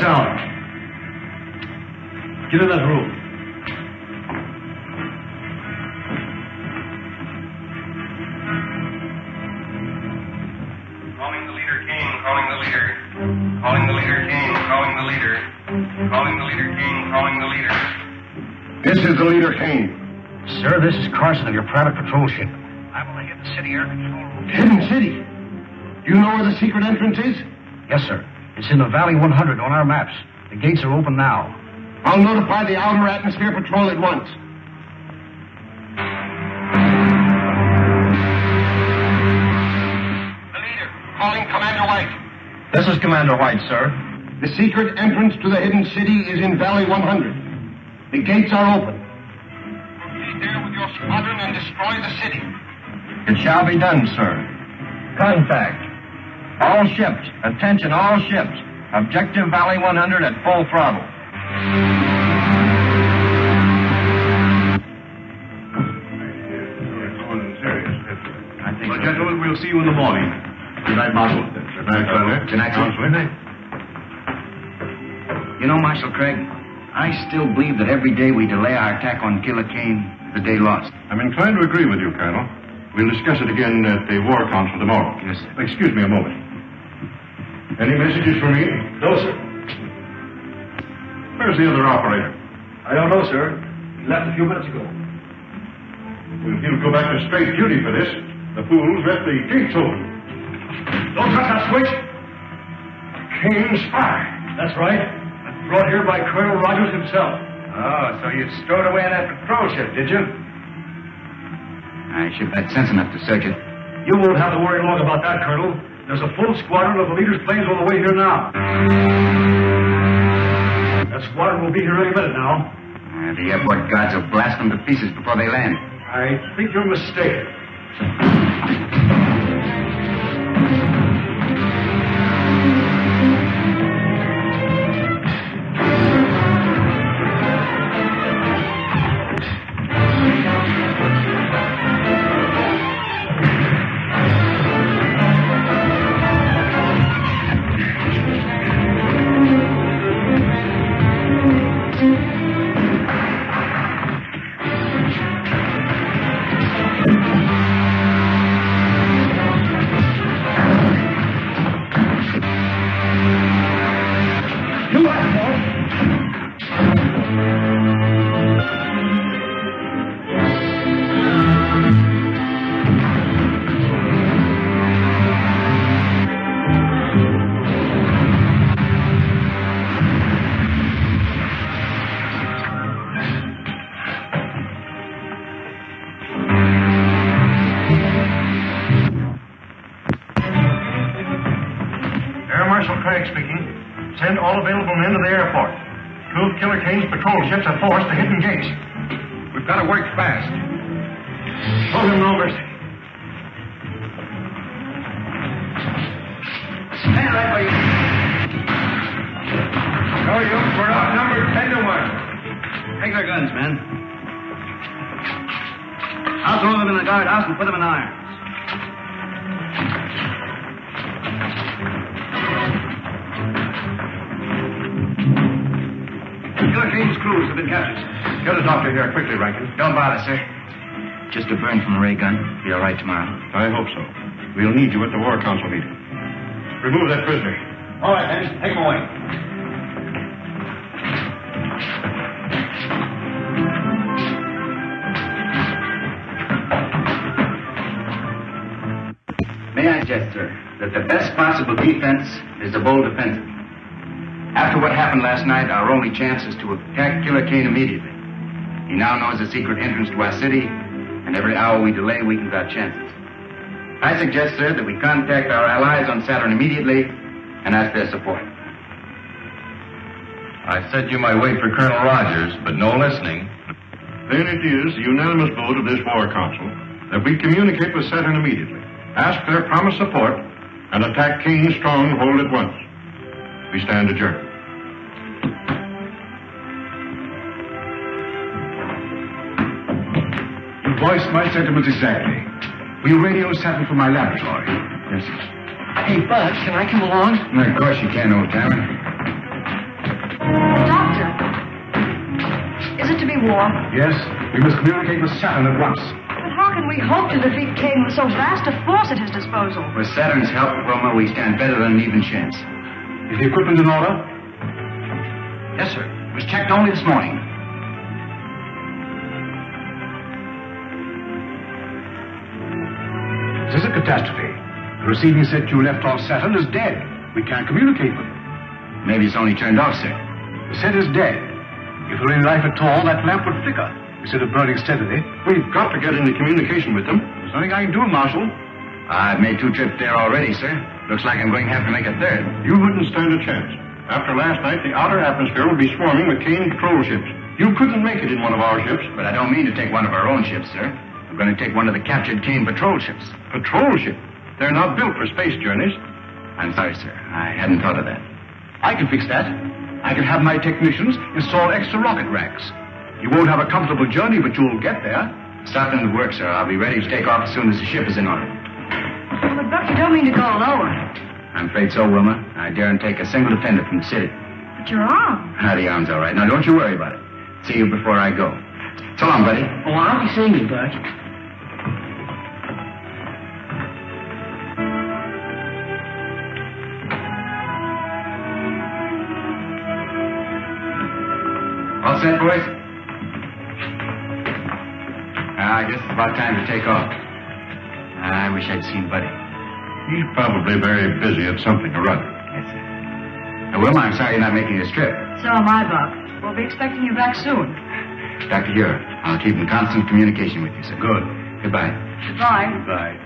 sound. Get in that room. Calling the leader, King. Calling the leader. Calling the leader, King. Calling the leader. Calling the leader, King. Calling the leader. This is the leader, Kane. Sir, this is Carson of your private patrol ship. I'm on the Hidden City Air Control Room. Hidden City? You know where the secret entrance is? Yes, sir. It's in the Valley 100 on our maps. The gates are open now. I'll notify the Outer Atmosphere Patrol at once. The leader, calling Commander White. This is Commander White, sir. The secret entrance to the Hidden City is in Valley 100. The gates are open. Proceed there with your squadron and destroy the city. It shall be done, sir. Contact. All ships. Attention, all ships. Objective Valley 100 at full throttle. Well, gentlemen, we'll see you in the morning. Good night, Marshal. Good night, Colonel. Good night, sir. Good night. You know, Marshal Craig, I still believe that every day we delay our attack on Killer Kane is a day lost. I'm inclined to agree with you, Colonel. We'll discuss it again at the War Council tomorrow. Yes, sir. Excuse me a moment. Any messages for me? No, sir. Where's the other operator? I don't know, sir. He left a few minutes ago. Well, he'll go back to straight duty for this. The fools left the gates open. Don't touch that switch. Kane's spy. That's right. Brought here by Colonel Rogers himself. Oh, so you stowed away in that patrol ship, did you? I should have had sense enough to search it. You won't have to worry long about that, Colonel. There's a full squadron of the leader's planes on the way here now. That squadron will be here any minute now. The airport guards will blast them to pieces before they land. I think you're mistaken. Send all available men to the airport. Two of Killer Kane's patrol ships have forced the hidden gates. We've got to work fast. Show him no mercy. Stand right where you are. No, you. We're outnumbered 10 to 1. Take their guns, men. I'll throw them in the guardhouse and put them in irons. Killer Kane's crews have been captured. Get a doctor here quickly, Rankin. Don't bother, sir. Just a burn from a ray gun. Be all right tomorrow. I hope so. We'll need you at the War Council meeting. Remove that prisoner. All right, Henry. Take him away. May I suggest, sir, that the best possible defense is the bold offensive. After what happened last night, our only chance is to attack Killer Kane immediately. He now knows the secret entrance to our city, and every hour we delay weakens our chances. I suggest, sir, that we contact our allies on Saturn immediately and ask their support. I said you might wait for Colonel Rogers, but no listening. Then it is the unanimous vote of this War Council that we communicate with Saturn immediately, ask their promised support, and attack Kane's stronghold at once. We stand adjourned. You voiced my sentiments exactly. Will you radio Saturn from my laboratory? Yes, sir. Hey, Bud, can I come along? Of course you can, old timer. war. Yes, we must communicate with Saturn at once. But how can we hope to defeat Kane with so vast a force at his disposal? With Saturn's help, Wilma, we stand better than an even chance. Is the equipment in order? Yes, sir. It was checked only this morning. This is a catastrophe. The receiving set you left off Saturn is dead. We can't communicate with it. Maybe it's only turned off, sir. The set is dead. If there were any life at all, that lamp would flicker instead of burning steadily. We've got to get into communication with them. There's nothing I can do, Marshal. I've made 2 trips there already, sir. Looks like I'm going to have to make a 3rd. You wouldn't stand a chance. After last night, the outer atmosphere would be swarming with Kane patrol ships. You couldn't make it in one of our ships. But I don't mean to take one of our own ships, sir. I'm going to take one of the captured Kane patrol ships. Patrol ship? They're not built for space journeys. I'm sorry, sir. I hadn't thought of that. I can fix that. I can have my technicians install extra rocket racks. You won't have a comfortable journey, but you'll get there. Start them to work, sir. I'll be ready to take off as soon as the ship is in order. Well, but Buck, you don't mean to go alone. I'm afraid so, Wilma. I daren't take a single dependent from the city. But your arm. The arm's all right. Now, don't you worry about it. See you before I go. So long, buddy. Oh, I'll be seeing you, Buck. All set, boys? I guess it's about time to take off. I wish I'd seen Buddy. He's probably very busy at something or other. Yes, sir. Wilma, I'm sorry you're not making this trip. So am I, Buck. We'll be expecting you back soon. Dr. Huer, I'll keep in constant communication with you, sir. Good. Goodbye. Goodbye. Goodbye.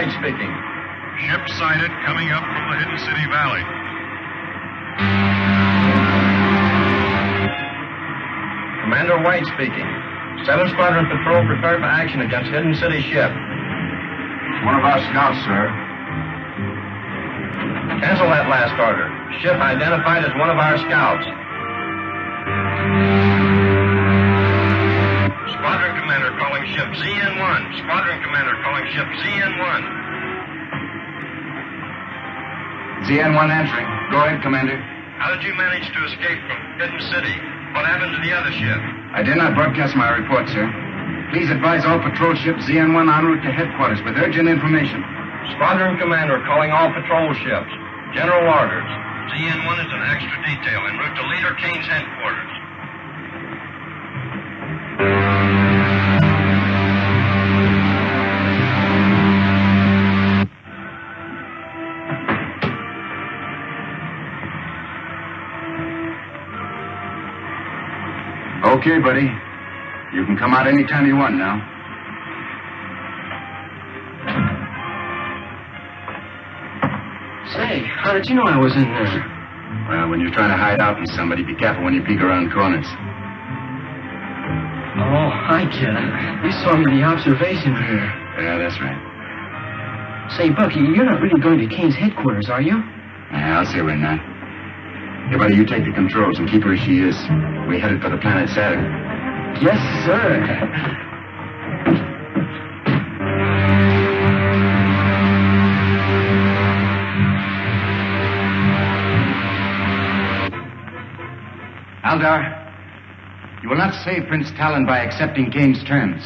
Speaking. Ship sighted coming up from the Hidden City Valley. Commander White speaking. 7 Squadron Patrol prepared for action against Hidden City ship. One of our scouts, sir. Cancel that last order. Ship identified as one of our scouts. Squadron Commander calling ship ZN-1. Squadron Commander calling ship ZN-1. ZN-1 answering. Go ahead, Commander. How did you manage to escape from Hidden City? What happened to the other ship? I did not broadcast my report, sir. Please advise all patrol ships ZN-1 en route to headquarters with urgent information. Squadron Commander calling all patrol ships. General orders. ZN-1 is an extra detail en route to Leader Kane's headquarters. Okay, buddy. You can come out anytime you want now. Say, how did you know I was in there? Well, when you're trying to hide out from somebody, be careful when you peek around corners. Oh, I get it. You saw me in the observation mirror. Yeah, that's right. Say, Bucky, you're not really going to Kane's headquarters, are you? Yeah, I'll say we're not. Hey, buddy, you take the controls and keep her as she is. We headed for the planet Saturn. Yes, sir. Aldar, you will not save Prince Talon by accepting Kane's terms.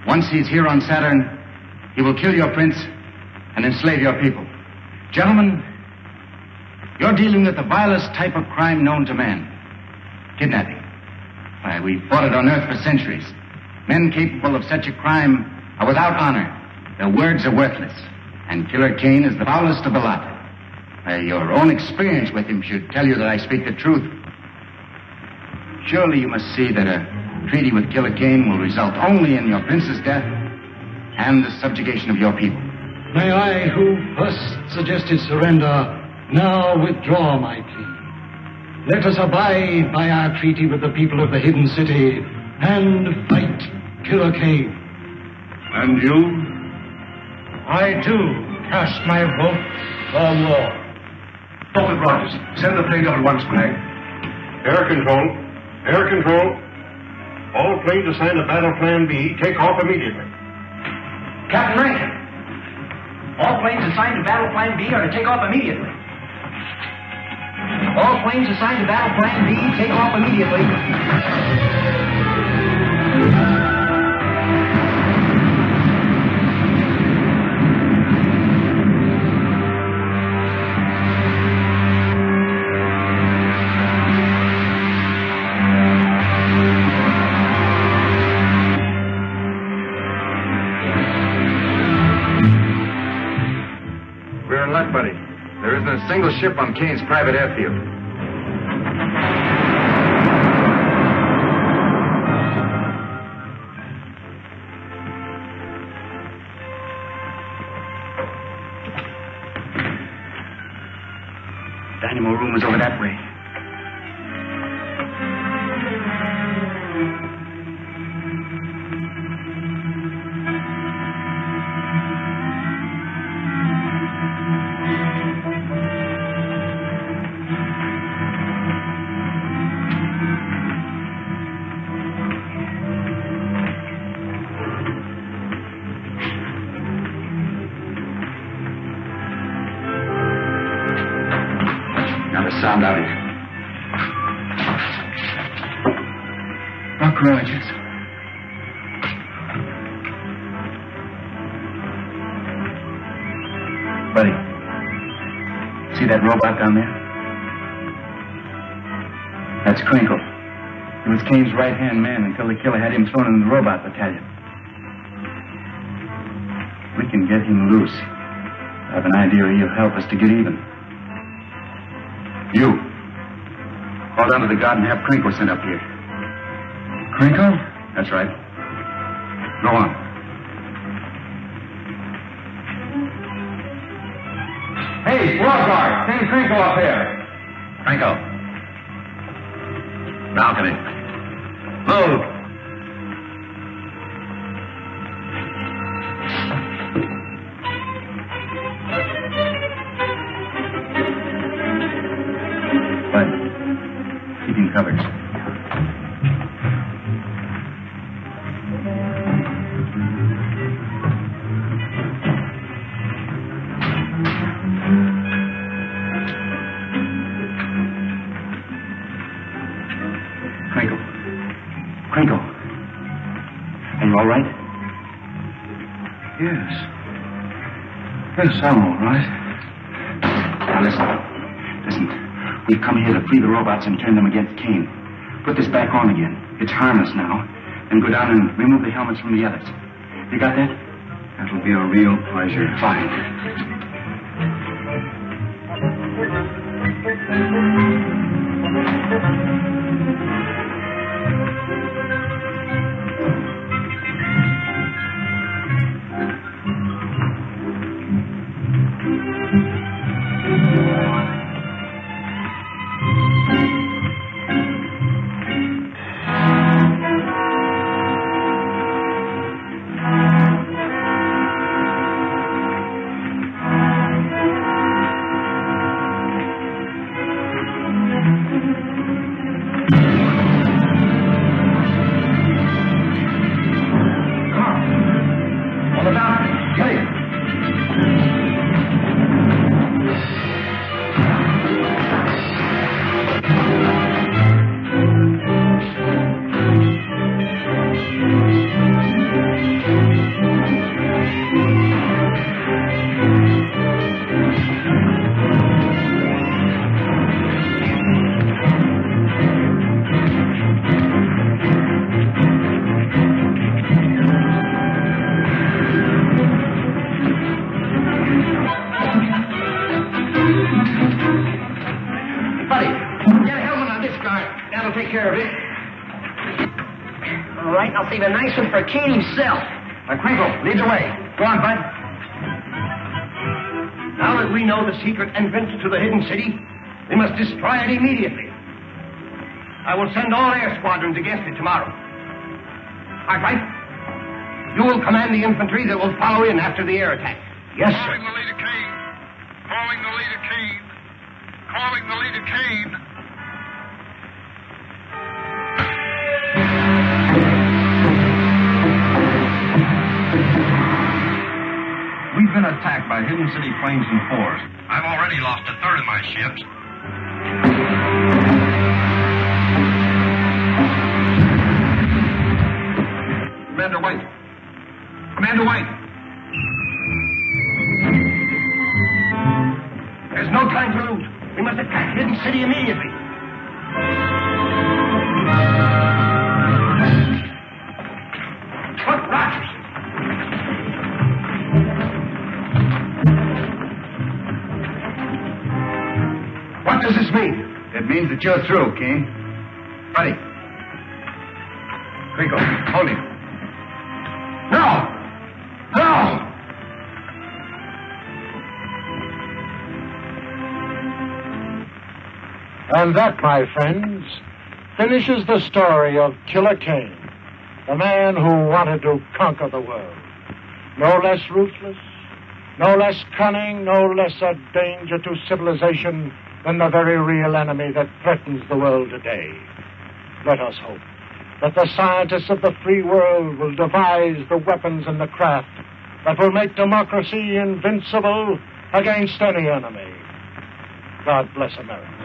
Once he's here on Saturn, he will kill your prince and enslave your people. Gentlemen, you're dealing with the vilest type of crime known to man. Kidnapping. Why, we've fought it on Earth for centuries. Men capable of such a crime are without honor. Their words are worthless. And Killer Kane is the foulest of the lot. Your own experience with him should tell you that I speak the truth. Surely you must see that a treaty with Killer Kane will result only in your prince's death and the subjugation of your people. May I, who first suggested surrender, now withdraw my plea. Let us abide by our treaty with the people of the Hidden City and fight Killer Kane. And you? I, too, cast my vote for war. Dr. Rogers, send the plane up at once, Flag. Air control. Air control. All planes assigned to Battle Plan B, take off immediately. Captain Rankin, all planes assigned to Battle Plan B are to take off immediately. All planes assigned to Battle Plan B, take off immediately. We're in luck, buddy. There isn't a single ship on Kane's private airfield. Dynamo room is over that way. Sound out here. Rock Rogers. Buddy, see that robot down there? That's Crinkle. He was Kane's right-hand man until the killer had him thrown in the robot battalion. We can get him loose. I have an idea he'll help us to get even. You. Call down to the guard and have Crinkle sent up here. Crinkle? That's right. Go on. Hey, squad guard, send Crinkle up here. Crinkle. Balcony. Move. Keep him covered. Crinkle. Are you all right? Yes. Yes, I'm all right. Now listen. We've come here to free the robots and turn them against Kane. Put this back on again. It's harmless now. Then go down and remove the helmets from the others. You got that? That'll be a real pleasure. Fine. That'll take care of it. All right, I'll save a nice one for Kane himself. Crinkle, lead the way. Go on, Bud. Now that we know the secret entrance to the hidden city, we must destroy it immediately. I will send all air squadrons against it tomorrow. Cartwright, you will command the infantry that will follow in after the air attack. Yes, sir. Calling the leader Kane. Calling the leader Kane. Calling the leader Kane. We've been attacked by hidden city planes and fours. I've already lost a third of my ships. Commander White. Commander White. There's no time to lose. We must attack Hidden City immediately. Look, Rogers. What does this mean? It means that you're through, Kane. Buddy. Crinkle, hold him. No! No! And that, my friends, finishes the story of Killer Kane, the man who wanted to conquer the world. No less ruthless, no less cunning, no less a danger to civilization than the very real enemy that threatens the world today. Let us hope that the scientists of the free world will devise the weapons and the craft that will make democracy invincible against any enemy. God bless America.